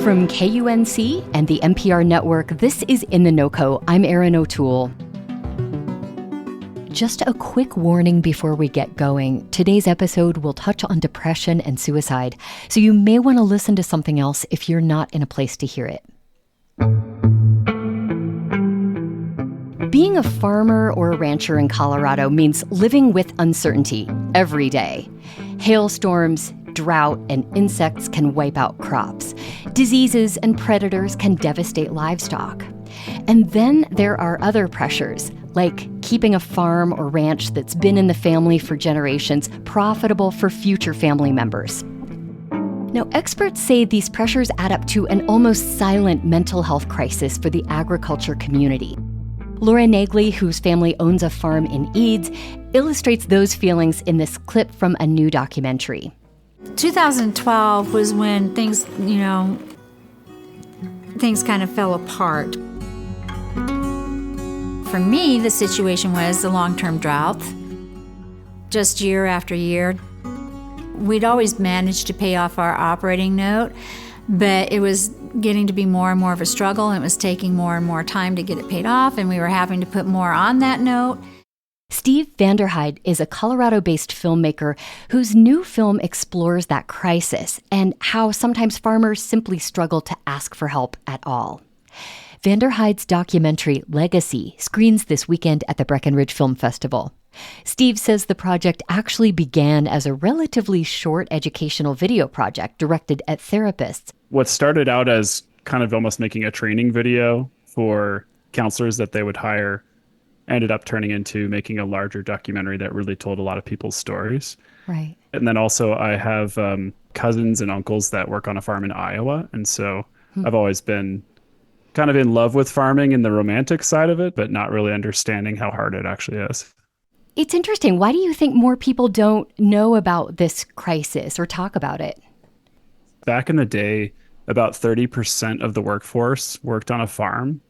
From KUNC and the NPR network, this is In the NOCO. I'm Erin O'Toole. Just a quick warning before we get going. Today's episode will touch on depression and suicide, so you may want to listen to something else if you're not in a place to hear it. Being a farmer or a rancher in Colorado means living with uncertainty every day. Hailstorms, drought, and insects can wipe out crops. Diseases and predators can devastate livestock. And then there are other pressures, like keeping a farm or ranch that's been in the family for generations profitable for future family members. Now, experts say these pressures add up to an almost silent mental health crisis for the agriculture community. Laura Nagley, whose family owns a farm in Eads, illustrates those feelings in this clip from a new documentary. 2012 was when things kind of fell apart. For me, the situation was the long-term drought. Just year after year, we'd always managed to pay off our operating note, but it was getting to be more and more of a struggle, and it was taking more and more time to get it paid off, and we were having to put more on that note. Steve Vanderheide is a Colorado-based filmmaker whose new film explores that crisis and how sometimes farmers simply struggle to ask for help at all. Vanderheide's documentary Legacy screens this weekend at the Breckenridge Film Festival. Steve says the project actually began as a relatively short educational video project directed at therapists. What started out as kind of almost making a training video for counselors that they would hire ended up turning into making a larger documentary that really told a lot of people's stories. Right. And then also I have cousins and uncles that work on a farm in Iowa. And so I've always been kind of in love with farming and the romantic side of it, but not really understanding how hard it actually is. It's interesting. Why do you think more people don't know about this crisis or talk about it? Back in the day, about 30% of the workforce worked on a farm.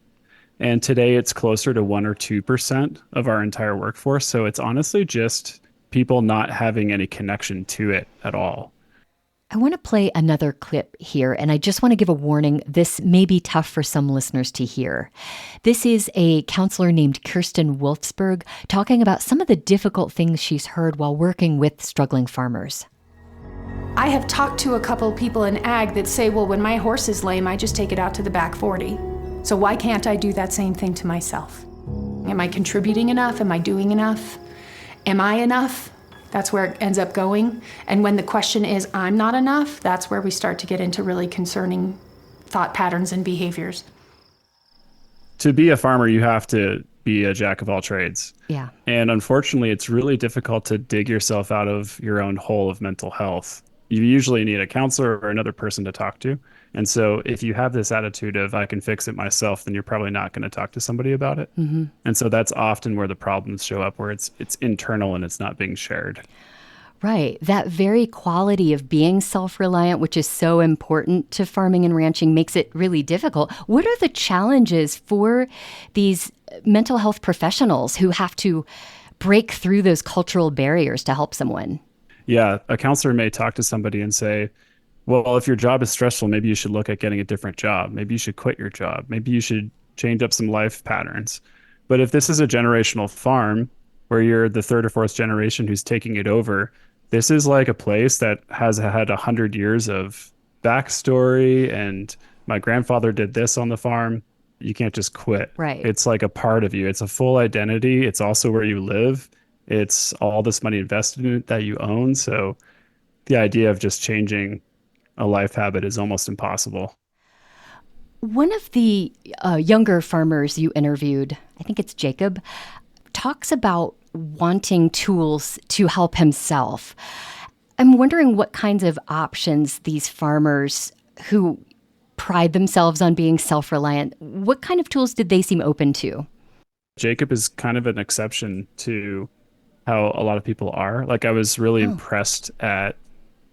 And today it's closer to 1 or 2% of our entire workforce. So it's honestly just people not having any connection to it at all. I want to play another clip here, and I just want to give a warning. This may be tough for some listeners to hear. This is a counselor named Kirsten Wolfsberg talking about some of the difficult things she's heard while working with struggling farmers. I have talked to a couple people in ag that say, well, when my horse is lame, I just take it out to the back 40. So why can't I do that same thing to myself? Am I contributing enough? Am I doing enough? Am I enough? That's where it ends up going. And when the question is, I'm not enough, that's where we start to get into really concerning thought patterns and behaviors. To be a farmer, you have to be a jack of all trades. Yeah. And unfortunately, it's really difficult to dig yourself out of your own hole of mental health. You usually need a counselor or another person to talk to. And so if you have this attitude of I can fix it myself, then you're probably not going to talk to somebody about it. Mm-hmm. And so that's often where the problems show up, where it's internal and it's not being shared. Right. That very quality of being self-reliant, which is so important to farming and ranching, makes it really difficult. What are the challenges for these mental health professionals who have to break through those cultural barriers to help someone? Yeah, a counselor may talk to somebody and say, well, if your job is stressful, maybe you should look at getting a different job. Maybe you should quit your job. Maybe you should change up some life patterns. But if this is a generational farm where you're the third or fourth generation who's taking it over, this is like a place that has had 100 years of backstory and my grandfather did this on the farm. You can't just quit. Right. It's like a part of you. It's a full identity. It's also where you live. It's all this money invested in it that you own. So the idea of just changing a life habit is almost impossible. One of the younger farmers you interviewed, I think it's Jacob, talks about wanting tools to help himself. I'm wondering what kinds of options these farmers who pride themselves on being self-reliant, what kind of tools did they seem open to? Jacob is kind of an exception to how a lot of people are. Like, I was really impressed at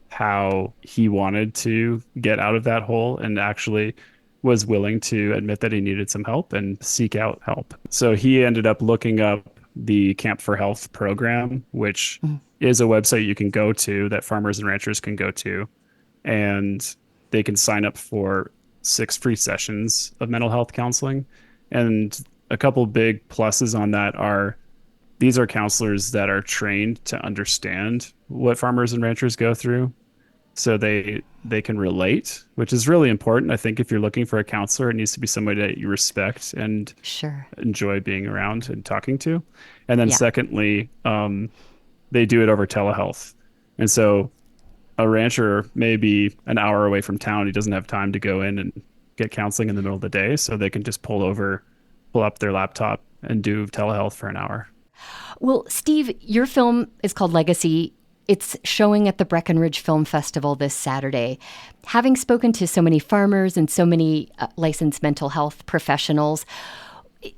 how he wanted to get out of that hole and actually was willing to admit that he needed some help and seek out help. So he ended up looking up the Camp for Health program, which is a website you can go to that farmers and ranchers can go to, and they can sign up for 6 free sessions of mental health counseling. And a couple big pluses on that are these are counselors that are trained to understand what farmers and ranchers go through. So they can relate, which is really important. I think if you're looking for a counselor, it needs to be somebody that you respect and Sure. enjoy being around and talking to. And then Yeah. secondly, they do it over telehealth. And so a rancher may be an hour away from town. He doesn't have time to go in and get counseling in the middle of the day. So they can just pull up their laptop and do telehealth for an hour. Well, Steve, your film is called Legacy. It's showing at the Breckenridge Film Festival this Saturday. Having spoken to so many farmers and so many licensed mental health professionals,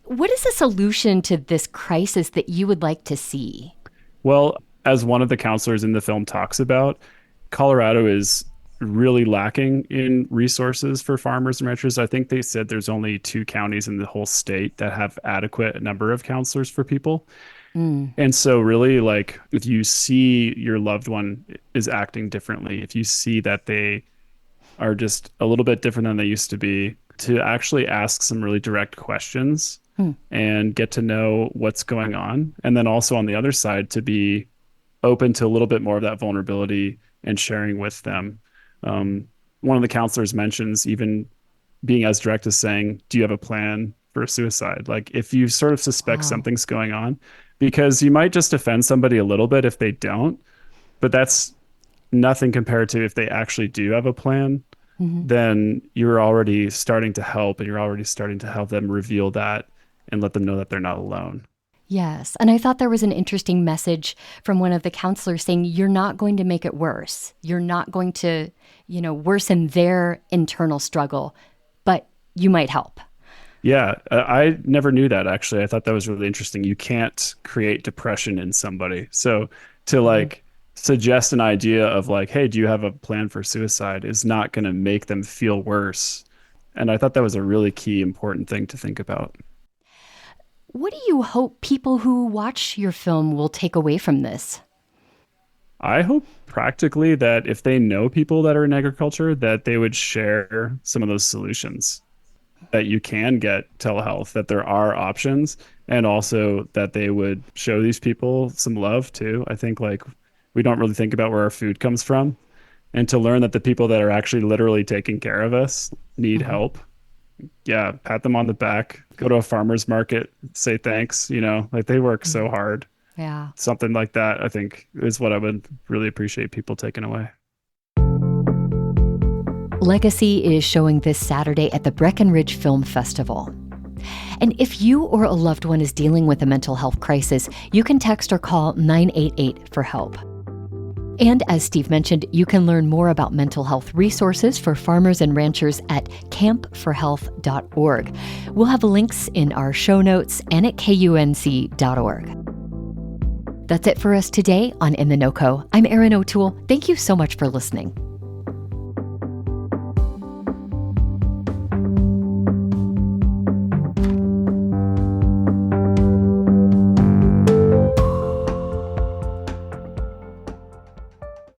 what is the solution to this crisis that you would like to see? Well, as one of the counselors in the film talks about, Colorado is really lacking in resources for farmers and ranchers. I think they said there's only 2 counties in the whole state that have adequate number of counselors for people. And so really, like, if you see your loved one is acting differently, if you see that they are just a little bit different than they used to be, to actually ask some really direct questions and get to know what's going on. And then also on the other side, to be open to a little bit more of that vulnerability and sharing with them. One of the counselors mentions even being as direct as saying, do you have a plan for suicide? Like, if you sort of suspect something's going on, because you might just offend somebody a little bit if they don't, but that's nothing compared to if they actually do have a plan, then you're already starting to help, and you're already starting to help them reveal that and let them know that they're not alone. Yes. And I thought there was an interesting message from one of the counselors saying, you're not going to make it worse. You're not going to, worsen their internal struggle, but you might help. Yeah, I never knew that, actually. I thought that was really interesting. You can't create depression in somebody. So to suggest an idea of like, hey, do you have a plan for suicide, is not going to make them feel worse. And I thought that was a really key, important thing to think about. What do you hope people who watch your film will take away from this? I hope practically that if they know people that are in agriculture, that they would share some of those solutions, that you can get telehealth, that there are options, and also that they would show these people some love too. I think we don't really think about where our food comes from, and to learn that the people that are actually literally taking care of us need help. Yeah, pat them on the back, go to a farmer's market, say thanks, they work so hard. Yeah. Something like that, I think, is what I would really appreciate people taking away. Legacy is showing this Saturday at the Breckenridge Film Festival. And if you or a loved one is dealing with a mental health crisis, you can text or call 988 for help. And as Steve mentioned, you can learn more about mental health resources for farmers and ranchers at campforhealth.org. We'll have links in our show notes and at kunc.org. That's it for us today on In the NOCO. I'm Erin O'Toole. Thank you so much for listening.